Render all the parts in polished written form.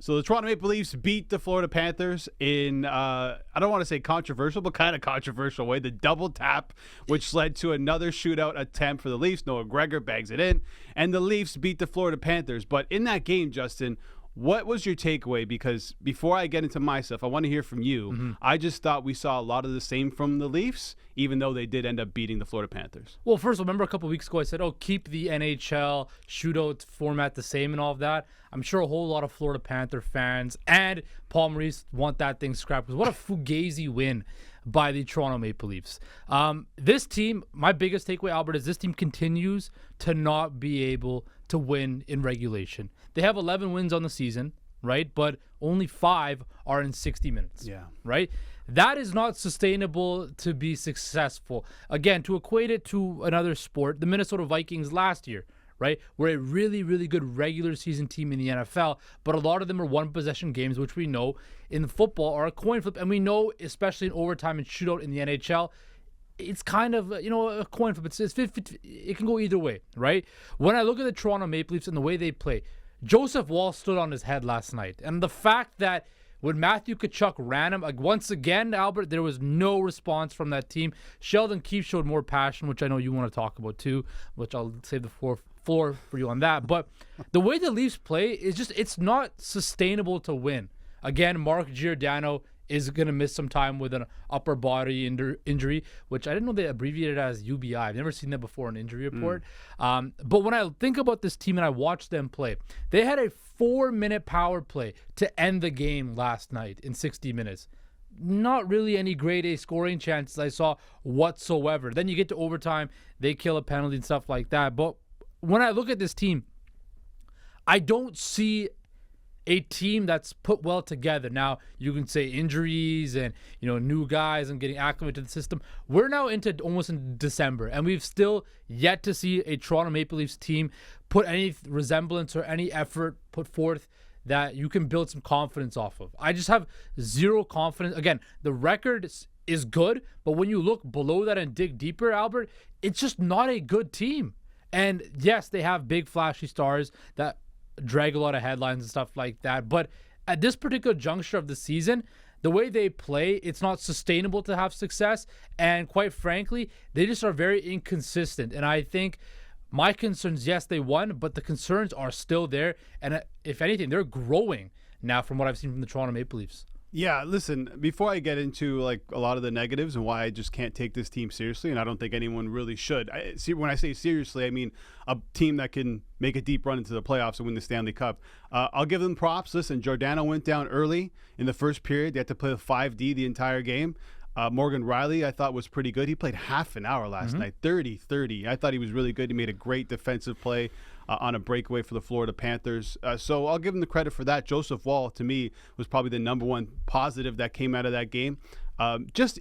So the Toronto Maple Leafs beat the Florida Panthers in, I don't want to say controversial, but kind of controversial way. The double tap, which led to another shootout attempt for the Leafs. Noah Gregor bags it in. And the Leafs beat the Florida Panthers. But in that game, Justin, what was your takeaway? Because before I get into my stuff, I want to hear from you. Mm-hmm. I just thought we saw a lot of the same from the Leafs, even though they did end up beating the Florida Panthers. Well, first, remember a couple of weeks ago I said, keep the NHL shootout format the same and all of that. I'm sure a whole lot of Florida Panther fans and Paul Maurice want that thing scrapped, because what a fugazi win by the Toronto Maple Leafs. This team, my biggest takeaway, Albert, is this team continues to not be able to win in regulation. They have 11 wins on the season, right? But only 5 are in 60 minutes. Yeah. Right? That is not sustainable to be successful. Again, to equate it to another sport, the Minnesota Vikings last year, right, were a really, really good regular season team in the NFL, but a lot of them are one-possession games, which we know in football are a coin flip, and we know, especially in overtime and shootout in the NHL, it's kind of, a coin flip. It's 50, it can go either way, right? When I look at the Toronto Maple Leafs and the way they play, Joseph Wall stood on his head last night, and the fact that when Matthew Tkachuk ran him, once again, Albert, there was no response from that team. Sheldon Keefe showed more passion, which I know you want to talk about too, which I'll save the floor for you on that. But the way the Leafs play is just, it's not sustainable to win. Again, Mark Giordano is going to miss some time with an upper body injury, which I didn't know they abbreviated as UBI. I've never seen that before in an injury report. But when I think about this team and I watch them play, they had a 4-minute power play to end the game last night in 60 minutes. Not really any grade A scoring chances I saw whatsoever. Then you get to overtime, they kill a penalty and stuff like that. But when I look at this team, I don't see a team that's put well together. Now, you can say injuries and, new guys and getting acclimated to the system. We're now almost in December, and we've still yet to see a Toronto Maple Leafs team put any resemblance or any effort put forth that you can build some confidence off of. I just have zero confidence. Again, the record is good, but when you look below that and dig deeper, Albert, it's just not a good team. And yes, they have big flashy stars that drag a lot of headlines and stuff like that. But at this particular juncture of the season, the way they play, it's not sustainable to have success. And quite frankly, they just are very inconsistent. And I think my concerns, yes, they won, but the concerns are still there. And if anything, they're growing now from what I've seen from the Toronto Maple Leafs. Yeah, listen, before I get into a lot of the negatives and why I just can't take this team seriously, and I don't think anyone really should. When I say seriously, I mean a team that can make a deep run into the playoffs and win the Stanley Cup. I'll give them props. Listen, Giordano went down early in the first period. They had to play with 5D the entire game. Morgan Riley, I thought, was pretty good. He played half an hour last night, 30-30. I thought he was really good. He made a great defensive play on a breakaway for the Florida Panthers. So I'll give him the credit for that. Joseph Wall, to me, was probably the number one positive that came out of that game.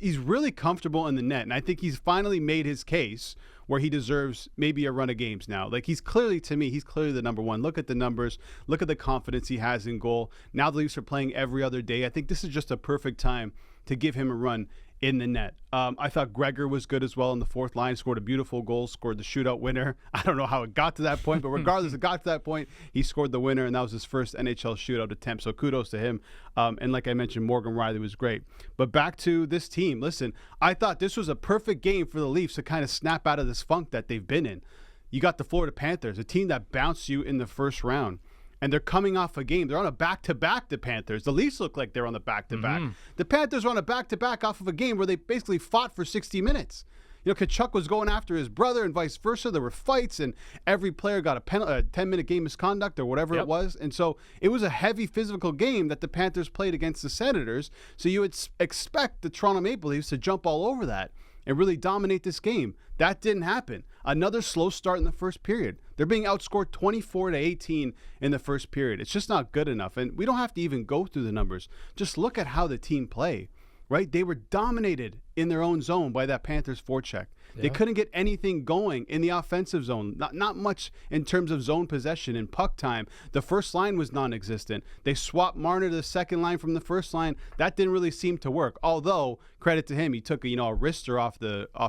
He's really comfortable in the net, and I think he's finally made his case where he deserves maybe a run of games now. He's clearly the number one. Look at the numbers. Look at the confidence he has in goal. Now the Leafs are playing every other day. I think this is just a perfect time to give him a run in the net. I thought Gregor was good as well in the fourth line, scored a beautiful goal, scored the shootout winner. I don't know how it got to that point, but regardless, it got to that point. He scored the winner, and that was his first NHL shootout attempt, so kudos to him. And like I mentioned, Morgan Riley was great. But back to this team. Listen, I thought this was a perfect game for the Leafs to kind of snap out of this funk that they've been in. You got the Florida Panthers, a team that bounced you in the first round. And they're coming off a game. They're on a back-to-back, the Panthers. The Leafs look like they're on the back-to-back. Mm-hmm. The Panthers are on a back-to-back off of a game where they basically fought for 60 minutes. Tkachuk was going after his brother and vice versa. There were fights, and every player got a 10-minute game misconduct or whatever it was. And so it was a heavy physical game that the Panthers played against the Senators. So you would expect the Toronto Maple Leafs to jump all over that and really dominate this game. That didn't happen. Another slow start in the first period. They're being outscored 24-18 in the first period. It's just not good enough. And we don't have to even go through the numbers. Just look at how the team play, right? They were dominated in their own zone by that Panthers forecheck. They couldn't get anything going in the offensive zone. Not much in terms of zone possession and puck time. The first line was non-existent. They swapped Marner to the second line from the first line. That didn't really seem to work. Although, credit to him, he took a wrister off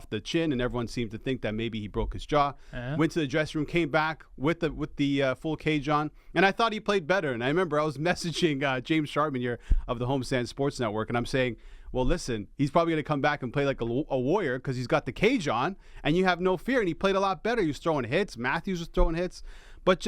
the chin, and everyone seemed to think that maybe he broke his jaw. Went to the dressing room, came back with the full cage on, and I thought he played better. And I remember I was messaging James Shartman here of the Homestand Sports Network, and I'm saying, well, listen, he's probably going to come back and play like a warrior because he's got the cage on, and you have no fear. And he played a lot better. He was throwing hits. Matthews was throwing hits. But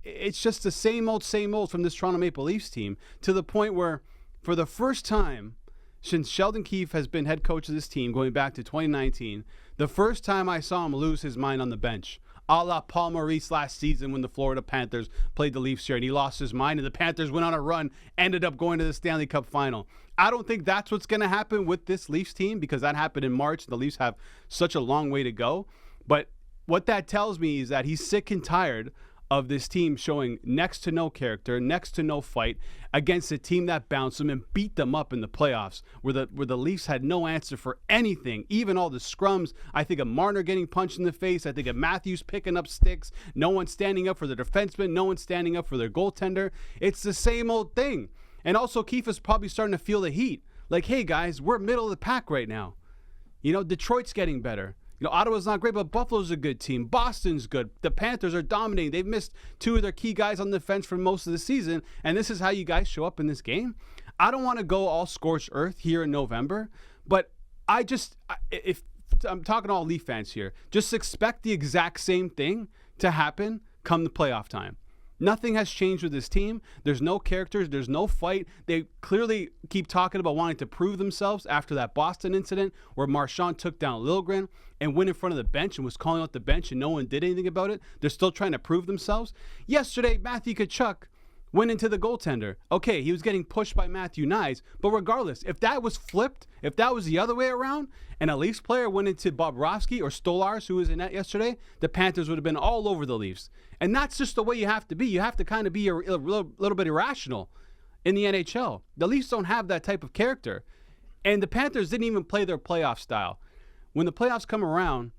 it's just the same old from this Toronto Maple Leafs team, to the point where for the first time since Sheldon Keefe has been head coach of this team going back to 2019, the first time I saw him lose his mind on the bench, a la Paul Maurice last season when the Florida Panthers played the Leafs here and he lost his mind and the Panthers went on a run, ended up going to the Stanley Cup final. I don't think that's what's going to happen with this Leafs team because that happened in March. The Leafs have such a long way to go. But what that tells me is that he's sick and tired of this team showing next to no character, next to no fight against a team that bounced them and beat them up in the playoffs, where the Leafs had no answer for anything, even all the scrums. I think of Marner getting punched in the face. I think of Matthews picking up sticks. No one standing up for the defenseman. No one standing up for their goaltender. It's the same old thing. And also, Keefe is probably starting to feel the heat. Like, hey, guys, we're middle of the pack right now. Detroit's getting better. Ottawa's not great, but Buffalo's a good team. Boston's good. The Panthers are dominating. They've missed two of their key guys on the fence for most of the season, and this is how you guys show up in this game. I don't want to go all scorched earth here in November, but if I'm talking to all Leaf fans here, just expect the exact same thing to happen come the playoff time. Nothing has changed with this team. There's no characters. There's no fight. They clearly keep talking about wanting to prove themselves after that Boston incident where Marchand took down Liljegren and went in front of the bench and was calling out the bench and no one did anything about it. They're still trying to prove themselves. Yesterday, Matthew Tkachuk went into the goaltender. Okay, he was getting pushed by Matthew Knies, but regardless, if that was flipped, if that was the other way around, and a Leafs player went into Bobrovsky or Stolarz, who was in net yesterday, the Panthers would have been all over the Leafs. And that's just the way you have to be. You have to kind of be a little bit irrational in the NHL. The Leafs don't have that type of character. And the Panthers didn't even play their playoff style. When the playoffs come around,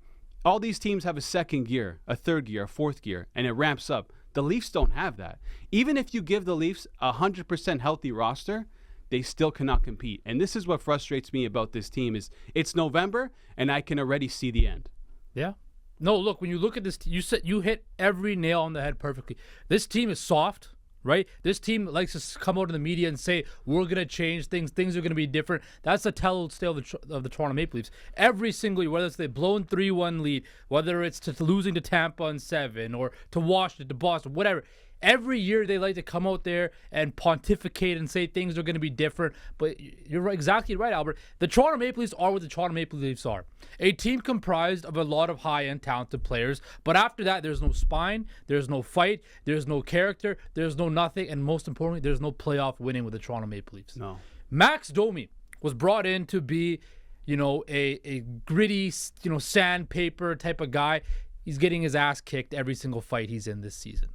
all these teams have a second gear, a third gear, a fourth gear, and it ramps up. The Leafs don't have that. Even if you give the Leafs a 100% healthy roster, they still cannot compete. And this is what frustrates me about this team is it's November, and I can already see the end. Yeah. No, look, when you look at this, you hit every nail on the head perfectly. This team is soft, right? This team likes to come out in the media and say, we're going to change things. Things are going to be different. That's the telltale of the Toronto Maple Leafs. Every single year, whether it's the blown 3-1 lead, whether it's to losing to Tampa on 7 or to Washington, to Boston, whatever. Every year they like to come out there and pontificate and say things are going to be different. But you're exactly right, Albert. The Toronto Maple Leafs are what the Toronto Maple Leafs are. A team comprised of a lot of high-end talented players. But after that, there's no spine, there's no fight, there's no character, there's no nothing. And most importantly, there's no playoff winning with the Toronto Maple Leafs. No. Max Domi was brought in to be, a gritty, sandpaper type of guy. He's getting his ass kicked every single fight he's in this season.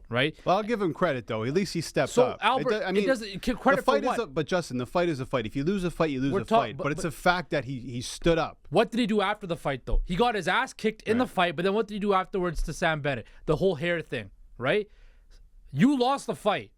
Right? Well, I'll give him credit, though. At least he stepped So, up. Albert, credit for what? But, Justin, the fight is a fight. If you lose a fight, you lose a fight. But it's a fact that he stood up. What did he do after the fight, though? He got his ass kicked in the fight, but then what did he do afterwards to Sam Bennett? The whole hair thing, right? You lost the fight.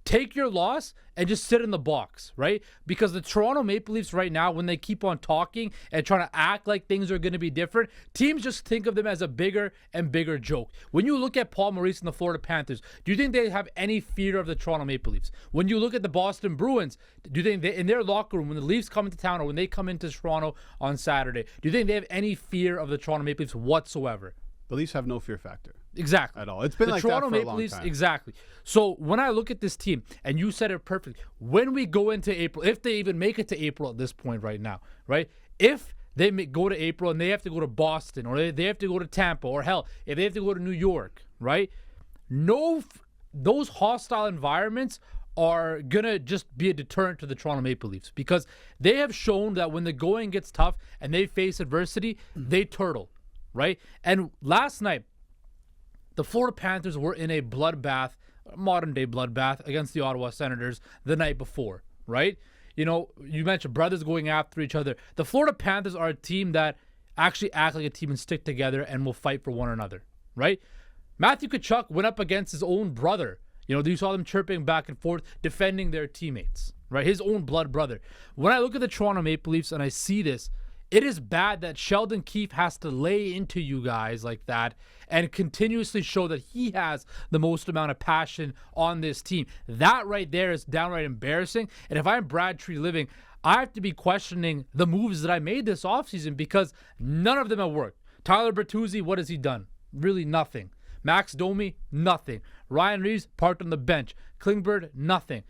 Take your loss and just sit in the box, right? Because the Toronto Maple Leafs right now, when they keep on talking and trying to act like things are going to be different, teams just think of them as a bigger and bigger joke. When you look at Paul Maurice and the Florida Panthers, do you think they have any fear of the Toronto Maple Leafs? When you look at the Boston Bruins, do you think in their locker room, when the Leafs come into town or when they come into Toronto on Saturday, do you think they have any fear of the Toronto Maple Leafs whatsoever? The Leafs have no fear factor. Exactly. At all. It's been like that for a long time. Exactly. So when I look at this team, and you said it perfectly, when we go into April, if they even make it to April at this point right now, right? If they go to April and they have to go to Boston or they have to go to Tampa or hell, if they have to go to New York, right? Those hostile environments are going to just be a deterrent to the Toronto Maple Leafs because they have shown that when the going gets tough and they face adversity, they turtle, right? And last night, the Florida Panthers were in a bloodbath, modern-day bloodbath, against the Ottawa Senators the night before, right? You mentioned brothers going after each other. The Florida Panthers are a team that actually act like a team and stick together and will fight for one another, right? Matthew Tkachuk went up against his own brother. You saw them chirping back and forth, defending their teammates, right? His own blood brother. When I look at the Toronto Maple Leafs and I see this, it is bad that Sheldon Keefe has to lay into you guys like that and continuously show that he has the most amount of passion on this team. That right there is downright embarrassing. And if I'm Brad Treliving, I have to be questioning the moves that I made this offseason because none of them have worked. Tyler Bertuzzi, what has he done? Really nothing. Max Domi, nothing. Ryan Reeves, parked on the bench. Klingberg, nothing.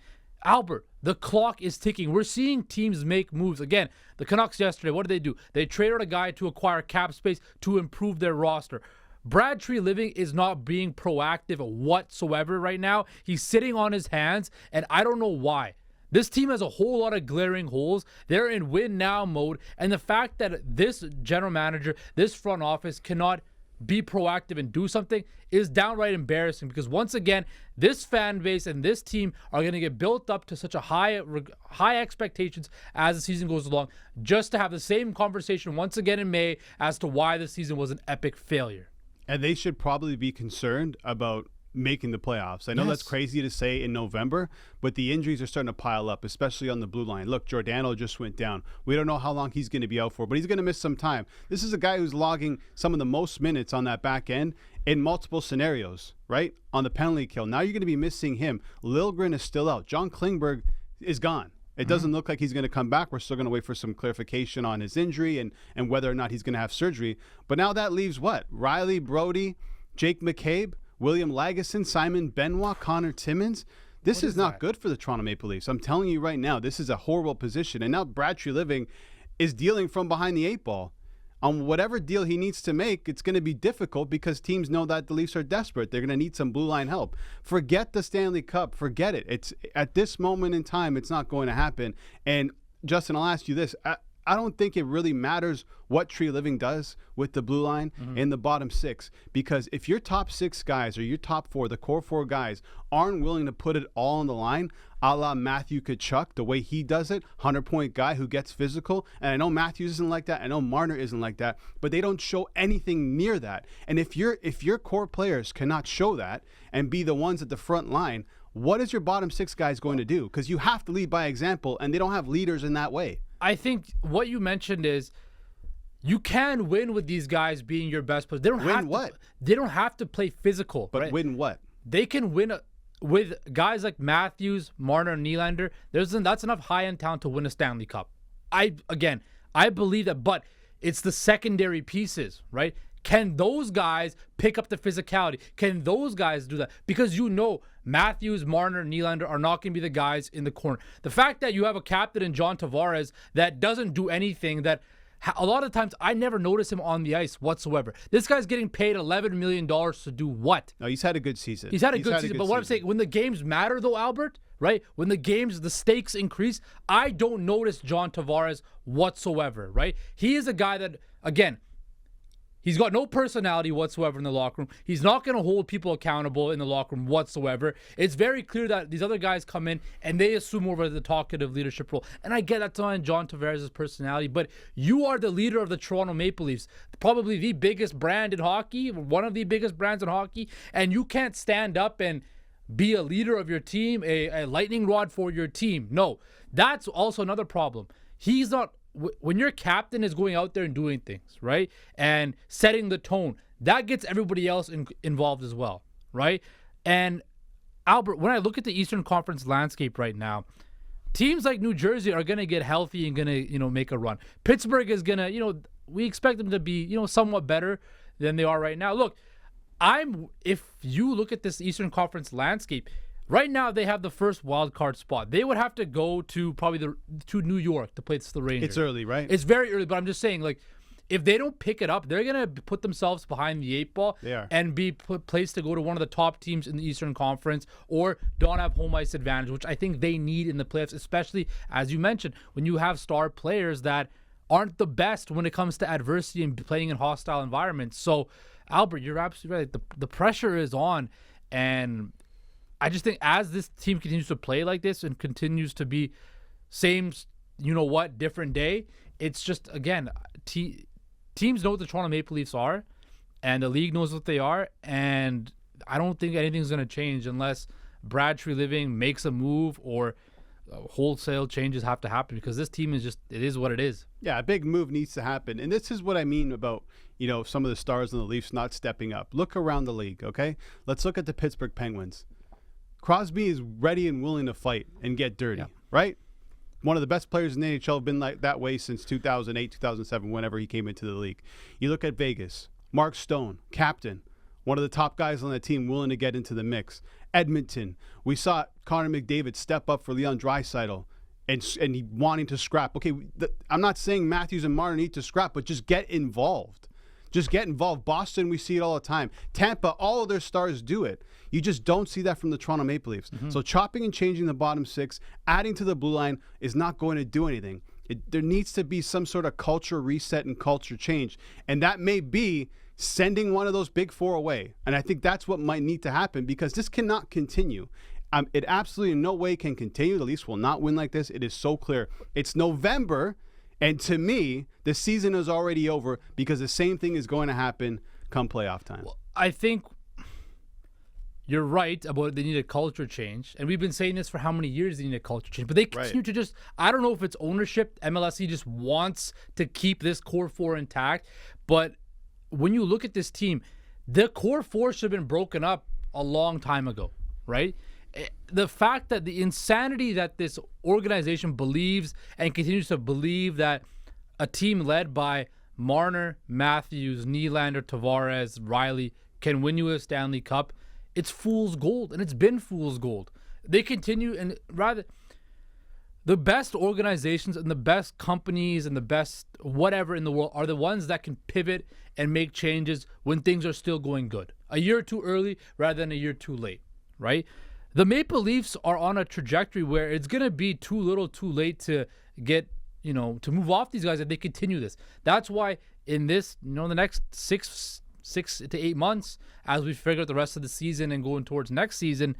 Albert, the clock is ticking. We're seeing teams make moves. Again, the Canucks yesterday, what did they do? They traded a guy to acquire cap space to improve their roster. Brad Treliving is not being proactive whatsoever right now. He's sitting on his hands, and I don't know why. This team has a whole lot of glaring holes. They're in win now mode, and the fact that this general manager, this front office cannot be proactive and do something is downright embarrassing because once again, this fan base and this team are going to get built up to such a high expectations as the season goes along just to have the same conversation once again in May as to why the season was an epic failure. And they should probably be concerned about making the playoffs. I know that's crazy to say in November, but the injuries are starting to pile up, especially on the blue line. Look, Giordano just went down. We don't know how long he's going to be out for, but he's going to miss some time. This is a guy who's logging some of the most minutes on that back end in multiple scenarios, right? On the penalty kill. Now you're going to be missing him. Liljegren is still out. John Klingberg is gone. It doesn't look like he's going to come back. We're still going to wait for some clarification on his injury and whether or not he's going to have surgery. But now that leaves what? Riley Brody, Jake McCabe, William Lagesson, Simon Benoit, Connor Timmins. This is not good for the Toronto Maple Leafs. I'm telling you right now, this is a horrible position. And now Brad Treliving is dealing from behind the eight ball. On whatever deal he needs to make, it's going to be difficult because teams know that the Leafs are desperate. They're going to need some blue line help. Forget the Stanley Cup. Forget it. It's at this moment in time, it's not going to happen. And Justin, I'll ask you this. I don't think it really matters what Treliving does with the blue line in the bottom six, because if your top six guys or your top four, the core four guys, aren't willing to put it all on the line, a la Matthew Tkachuk, the way he does it, 100-point guy who gets physical, and I know Matthews isn't like that, I know Marner isn't like that, but they don't show anything near that. And if your core players cannot show that and be the ones at the front line, what is your bottom six guys going to do? Because you have to lead by example, and they don't have leaders in that way. I think what you mentioned is you can win with these guys being your best players. They don't win what? They don't have to play physical. But right? win what? They can win with guys like Matthews, Marner, and Nylander. That's enough high-end talent to win a Stanley Cup. I believe that, but it's the secondary pieces, right? Can those guys pick up the physicality? Can those guys do that? Because Matthews, Marner, Nylander are not going to be the guys in the corner. The fact that you have a captain in John Tavares that doesn't do anything, that a lot of times I never notice him on the ice whatsoever. This guy's getting paid $11 million to do what? No, he's had a good season. He's had a good season. But what I'm saying, when the games matter though, Albert, right? When the stakes increase, I don't notice John Tavares whatsoever, right? He is a guy that, again, he's got no personality whatsoever in the locker room. He's not going to hold people accountable in the locker room whatsoever. It's very clear that these other guys come in and they assume more of the talkative leadership role. And I get that's not in John Tavares' personality, but you are the leader of the Toronto Maple Leafs, probably the biggest brand in hockey, one of the biggest brands in hockey, and you can't stand up and be a leader of your team, a lightning rod for your team. No, that's also another problem. He's not. When your captain is going out there and doing things, right, and setting the tone, that gets everybody else involved as well, right? And Albert, when I look at the Eastern Conference landscape right now, teams like New Jersey are going to get healthy and going to, make a run. Pittsburgh is going to, we expect them to be, somewhat better than they are right now. Look, if you look at this Eastern Conference landscape, right now, they have the first wild card spot. They would have to go to to New York to play the Rangers. It's early, right? It's very early, but I'm just saying, if they don't pick it up, they're going to put themselves behind the eight ball and be placed to go to one of the top teams in the Eastern Conference or don't have home ice advantage, which I think they need in the playoffs, especially, as you mentioned, when you have star players that aren't the best when it comes to adversity and playing in hostile environments. So, Albert, you're absolutely right. The pressure is on, and I just think as this team continues to play like this and continues to be same, different day, it's just, again, teams know what the Toronto Maple Leafs are, and the league knows what they are, and I don't think anything's going to change unless Brad Treliving makes a move or wholesale changes have to happen, because this team is just, it is what it is. Yeah, a big move needs to happen. And this is what I mean about, some of the stars in the Leafs not stepping up. Look around the league, okay? Let's look at the Pittsburgh Penguins. Crosby is ready and willing to fight and get dirty, right? One of the best players in the NHL, have been like that way since 2008, 2007, whenever he came into the league. You look at Vegas, Mark Stone, captain, one of the top guys on the team, willing to get into the mix. Edmonton, we saw Connor McDavid step up for Leon Draisaitl and he wanting to scrap. Okay, I'm not saying Matthews and Martin need to scrap, but just get involved. Just get involved. Boston, we see it all the time. Tampa, all of their stars do it. You just don't see that from the Toronto Maple Leafs. So chopping and changing the bottom six, adding to the blue line is not going to do anything. There needs to be some sort of culture reset and culture change. And that may be sending one of those big four away. And I think that's what might need to happen, because this cannot continue. It absolutely in no way can continue. The Leafs will not win like this. It is so clear. It's November, and to me, the season is already over, because the same thing is going to happen come playoff time. Well, I think you're right about they need a culture change. And we've been saying this for how many years they need a culture change. But they continue to just, I don't know if it's ownership. MLSE just wants to keep this core four intact. But when you look at this team, the core four should have been broken up a long time ago, right? The fact that the insanity that this organization believes and continues to believe that a team led by Marner, Matthews, Nylander, Tavares, Riley can win you a Stanley Cup, it's fool's gold, and it's been fool's gold. They continue, and rather, the best organizations and the best companies and the best whatever in the world are the ones that can pivot and make changes when things are still going good. A year too early rather than a year too late, right? The Maple Leafs are on a trajectory where it's going to be too little too late to get, to move off these guys if they continue this. That's why in this, the next six to 8 months, as we figure out the rest of the season and going towards next season,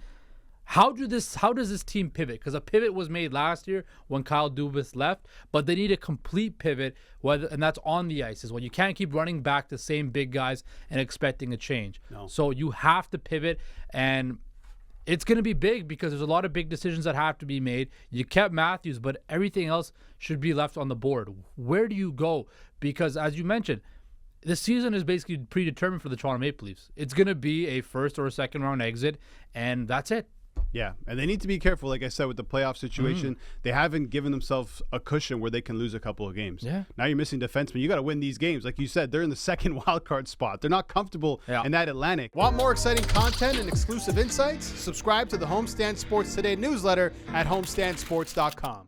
how does this team pivot? Because a pivot was made last year when Kyle Dubas left, but they need a complete pivot, and that's on the ice as well. You can't keep running back the same big guys and expecting a change. No. So you have to pivot, and it's going to be big because there's a lot of big decisions that have to be made. You kept Matthews, but everything else should be left on the board. Where do you go? Because as you mentioned, the season is basically predetermined for the Toronto Maple Leafs. It's going to be a first or a second round exit, and that's it. Yeah, and they need to be careful, like I said, with the playoff situation. They haven't given themselves a cushion where they can lose a couple of games. Yeah. Now you're missing defensemen. You got to win these games. Like you said, they're in the second wild card spot. They're not comfortable in that Atlantic. Want more exciting content and exclusive insights? Subscribe to the Homestand Sports Today newsletter at homestandsports.com.